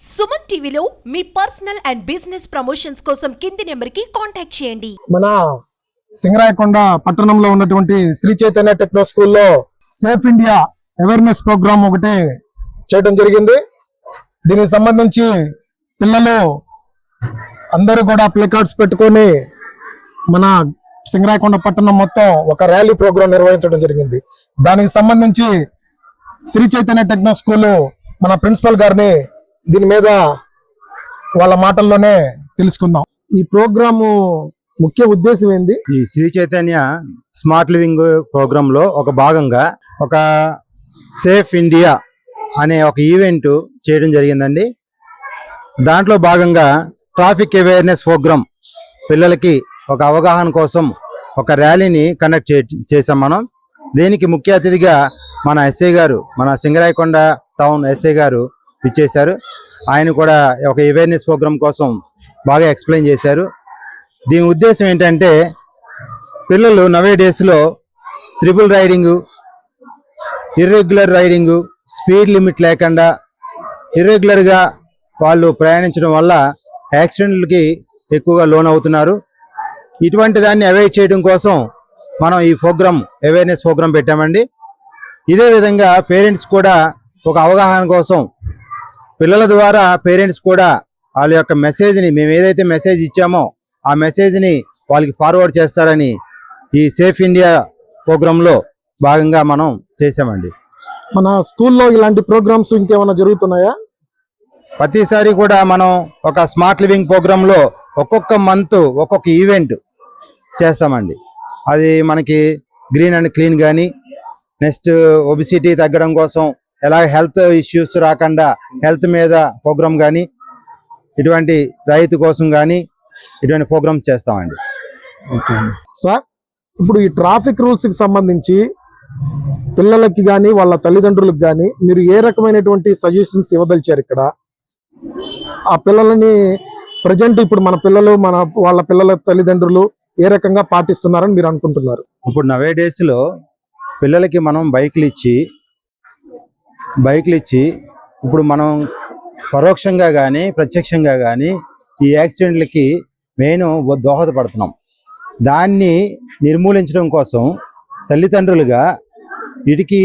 సుమన్ టీవీలో మీ personal and business promotions కోసం కింది నెంబర్కి కాంటాక్ట్ చేయండి. మన సింగరాయకొండ పట్టణంలో ఉన్నటువంటి శ్రీ చైతన్య టెక్నో స్కూల్లో సేఫ్ ఇండియా అవేర్నెస్ ప్రోగ్రామ్ ఒకటి చేయడం జరిగింది. దీనికి సంబంధించి పిల్లలు అందరూ కూడా ప్లే కార్డ్స్ పెట్టుకొని మన సింగరాయకొండ పట్టణం మొత్తం ఒక ర్యాలీ ప్రోగ్రాం నిర్వహించడం జరిగింది. దానికి సంబంధించి శ్రీ చైతన్య టెక్నో స్కూల్ మన ప్రిన్సిపల్ గారిని దీని మీద వాళ్ళ మాటల్లోనే తెలుసుకుందాం. ఈ ప్రోగ్రాము ముఖ్య ఉద్దేశం ఏంది? ఈ Shri Chaitanya smart living program లో ఒక భాగంగా ఒక సేఫ్ ఇండియా అనే ఒక ఈవెంట్ చేయడం జరిగిందండి. దాంట్లో భాగంగా ట్రాఫిక్ అవేర్నెస్ ప్రోగ్రామ్ పిల్లలకి ఒక అవగాహన కోసం ఒక ర్యాలీని కండక్ట్ చేసాం మనం. దీనికి ముఖ్య అతిథిగా మన ఎస్ఐ గారు, మన సింగరాయకొండ టౌన్ ఎస్ఐ గారు ఇచ్చేశారు. ఆయన కూడా ఒక అవేర్నెస్ ప్రోగ్రామ్ కోసం బాగా ఎక్స్ప్లెయిన్ చేశారు. దీని ఉద్దేశం ఏంటంటే పిల్లలు నవే డేస్లో triple riding, irregular riding, speed limit లేకుండా ఇర్రెగ్యులర్గా వాళ్ళు ప్రయాణించడం వల్ల యాక్సిడెంట్లకి ఎక్కువగా లోన్ అవుతున్నారు. ఇటువంటి దాన్ని అవాయిడ్ చేయడం కోసం మనం ఈ ప్రోగ్రామ్ అవేర్నెస్ ప్రోగ్రామ్ పెట్టామండి. ఇదే విధంగా పేరెంట్స్ కూడా ఒక అవగాహన కోసం పిల్లల ద్వారా పేరెంట్స్ కూడా వాళ్ళ యొక్క మెసేజ్ని, మేము ఏదైతే మెసేజ్ ఇచ్చామో ఆ మెసేజ్ని వాళ్ళకి ఫార్వర్డ్ చేస్తారని ఈ సేఫ్ ఇండియా ప్రోగ్రాంలో భాగంగా మనం చేసామండి. మన స్కూల్లో ఇలాంటి ప్రోగ్రామ్స్ ఇంకేమైనా జరుగుతున్నాయా? ప్రతిసారి కూడా మనం ఒక స్మార్ట్ లివింగ్ ప్రోగ్రాంలో ఒక్కొక్క మంత్ ఒక్కొక్క ఈవెంట్ చేస్తామండి. అది మనకి గ్రీన్ అండ్ క్లీన్ కానీ, నెక్స్ట్ ఒబిసిటీ తగ్గడం కోసం, ఎలా హెల్త్ ఇష్యూస్ రాకుండా హెల్త్ మీద ప్రోగ్రామ్ కానీ, ఇటువంటి రైతు కోసం కానీ ఇటువంటి ప్రోగ్రామ్స్ చేస్తామండి. ఓకే సార్, ఇప్పుడు ఈ ట్రాఫిక్ రూల్స్ కి సంబంధించి పిల్లలకి కానీ వాళ్ళ తల్లిదండ్రులకు కానీ మీరు ఏ రకమైనటువంటి సజెషన్స్ ఇవ్వదలిచారు? ఇక్కడ ఆ పిల్లలని ప్రజెంట్ ఇప్పుడు మన పిల్లలు, వాళ్ళ పిల్లల తల్లిదండ్రులు ఏ రకంగా పాటిస్తున్నారని మీరు అనుకుంటున్నారు? ఇప్పుడు నవే డేస్లో పిల్లలకి మనం బైక్లు ఇచ్చి ఇప్పుడు మనం పరోక్షంగా కానీ ప్రత్యక్షంగా కానీ ఈ యాక్సిడెంట్లకి మెయిన్ దోహదపడుతున్నాం. దాన్ని నిర్మూలించడం కోసం తల్లిదండ్రులుగా వీటికి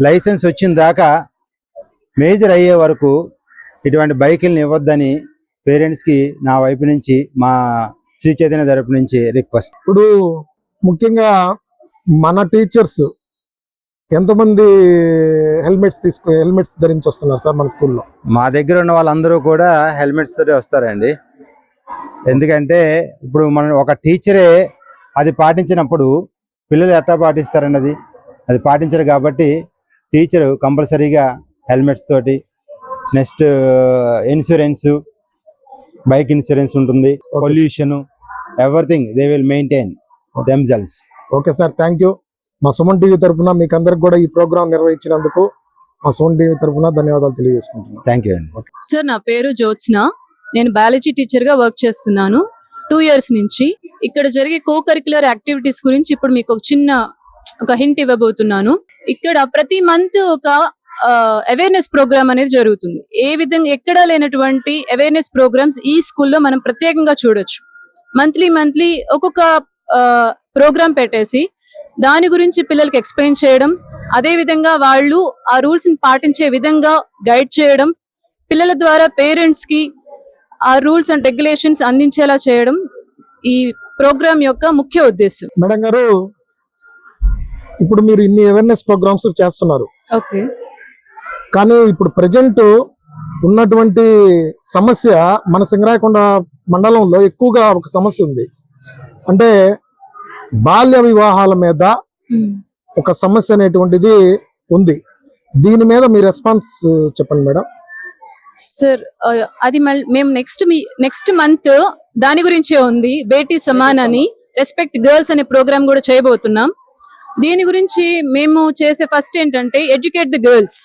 లైసెన్స్ వచ్చిన దాకా మేజర్ అయ్యే వరకు ఇటువంటి బైకుల్ని ఇవ్వద్దని పేరెంట్స్కి నా వైపు నుంచి, మా శ్రీ చైతన్య తరపు నుంచి రిక్వెస్ట్. ఇప్పుడు ముఖ్యంగా మన టీచర్స్ ఎంతమంది హెల్మెట్స్ ధరించి వస్తున్నారు సార్ మన స్కూల్లో? మా దగ్గర ఉన్న వాళ్ళందరూ కూడా హెల్మెట్స్ తోటి వస్తారండి. ఎందుకంటే ఇప్పుడు మనం ఒక టీచరే అది పాటించినప్పుడు పిల్లలు ఎట్లా పాటిస్తారన్నది అది పాటించరు. కాబట్టి టీచరు కంపల్సరీగా హెల్మెట్స్ తోటి, నెక్స్ట్ ఇన్సూరెన్స్, బైక్ ఇన్సూరెన్స్ ఉంటుంది, pollution, everything they will maintain themselves. Okay sir, thank you. మా సుమన్ టీవీ తరఫున మీకు అందరికి కూడా ఈ ప్రోగ్రామ్ నిర్వహించినందుకు మా సుమన్ టీవీ తరఫున ధన్యవాదాలు తెలియజేసుకుంటున్నాను. థ్యాంక్ యూ అండి. సార్, నా పేరు జ్యోత్స్న. నేను బయాలజీ టీచర్ గా వర్క్ చేస్తున్నాను 2 years నుంచి. ఇక్కడ జరిగే కో కరిక్యులర్ యాక్టివిటీస్ గురించి ఇప్పుడు మీకు ఒక హింట్ ఇవ్వబోతున్నాను. ఇక్కడ ప్రతి మంత్ ఒక అవేర్నెస్ ప్రోగ్రామ్ అనేది జరుగుతుంది. ఏ విధంగా ఎక్కడా లేనటువంటి అవేర్నెస్ ప్రోగ్రామ్స్ ఈ స్కూల్లో మనం ప్రత్యేకంగా చూడొచ్చు. మంత్లీ ఒక్కొక్క ప్రోగ్రామ్ పెట్టేసి దాని గురించి పిల్లలకి ఎక్స్ప్లెయిన్ చేయడం, అదే విధంగా వాళ్ళు ఆ రూల్స్ ని పాటించే విధంగా గైడ్ చేయడం, పిల్లల ద్వారా పేరెంట్స్ కి ఆ రూల్స్ అండ్ రెగ్యులేషన్స్ అందించేలా చేయడం ఈ ప్రోగ్రామ్ యొక్క ముఖ్య ఉద్దేశం. మేడం గారు, ఇప్పుడు మీరు ఇన్ని అవేర్నెస్ ప్రోగ్రామ్స్ చేస్తున్నారు. ఓకే, కానీ ఇప్పుడు ప్రజెంట్ ఉన్నటువంటి సమస్య మన సింగరాయకొండ మండలంలో ఎక్కువగా ఒక సమస్య ఉంది. అంటే బాల్య వివాహాల మీద ఒక సమస్య అనేటువంటిది ఉంది. దీని మీద మీ రెస్పాన్స్ చెప్పండి మేడం. సార్, అది మేము నెక్స్ట్ మంత్ దాని గురించే ఉంది. బేటీ సమాన్ అని, రెస్పెక్ట్ గర్ల్స్ అనే ప్రోగ్రామ్ కూడా చేయబోతున్నాం. దీని గురించి మేము చేసే ఫస్ట్ ఏంటంటే ఎడ్యుకేట్ ది గర్ల్స్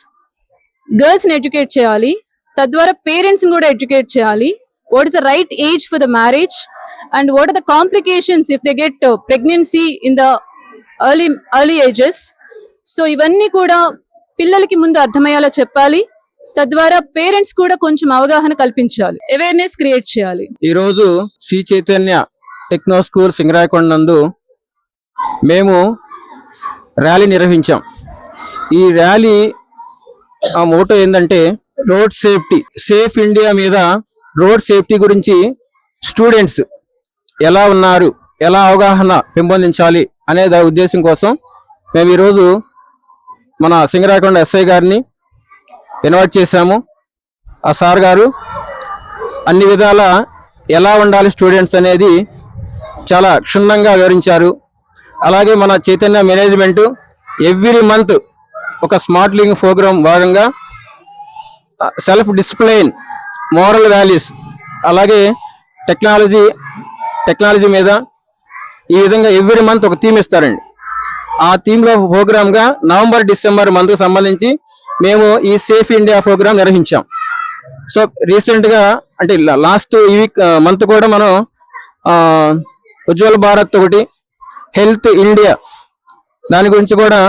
ని ఎడ్యుకేట్ చేయాలి. తద్వారా పేరెంట్స్ ని కూడా ఎడ్యుకేట్ చేయాలి. What is the right age for the marriage and what are the complications if they get pregnancy in the early ages. So ఇవన్నీ కూడా పిల్లలకి ముందు అర్థమయ్యేలా చెప్పాలి. తద్వారా పేరెంట్స్ కూడా కొంచెం అవగాహన కల్పించాలి, అవేర్నెస్ క్రియేట్ చేయాలి. ఈరోజు శ్రీ చైతన్య టెక్నో స్కూల్ సింగరాయకొండ నందు మేము ర్యాలీ నిర్వహించాం. ఈ ర్యాలీ ఆ మోటో ఏంటంటే రోడ్ సేఫ్టీ, సేఫ్ ఇండియా మీద రోడ్ సేఫ్టీ గురించి స్టూడెంట్స్ ఎలా ఉన్నారు, ఎలా అవగాహన పెంపొందించాలి అనే ఉద్దేశం కోసం మేము ఈరోజు మన సింగరాయకొండ ఎస్ఐ గారిని ఇన్వైట్ చేశాము. ఆ సార్ గారు అన్ని విధాల ఎలా ఉండాలి స్టూడెంట్స్ అనేది చాలా క్షుణ్ణంగా వివరించారు. అలాగే మన చైతన్య మేనేజ్మెంట్ ఎవ్రీ మంత్ ఒక స్మార్ట్ లివింగ్ ప్రోగ్రామ్ భాగంగా సెల్ఫ్ డిసిప్లైన్, మోరల్ వాల్యూస్, అలాగే టెక్నాలజీ మీద ఈ విధంగా ఎవ్రీ మంత్ ఒక థీమ్ ఇస్తారండి. ఆ థీమ్లో ప్రోగ్రామ్గా నవంబర్ డిసెంబర్ మంత్కు సంబంధించి మేము ఈ సేఫ్ ఇండియా ప్రోగ్రామ్ నిర్వహించాం. సో రీసెంట్గా అంటే లాస్ట్ ఈ వీక్ మంత్ కూడా మనం ఉజ్వల్ భారత్ ఒకటి, హెల్త్ ఇండియా దాని గురించి కూడా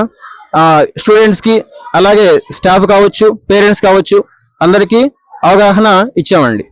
స్టూడెంట్స్కి అలాగే స్టాఫ్ కావచ్చు, పేరెంట్స్ కావచ్చు అందరికీ అవగాహన ఇచ్చామండి.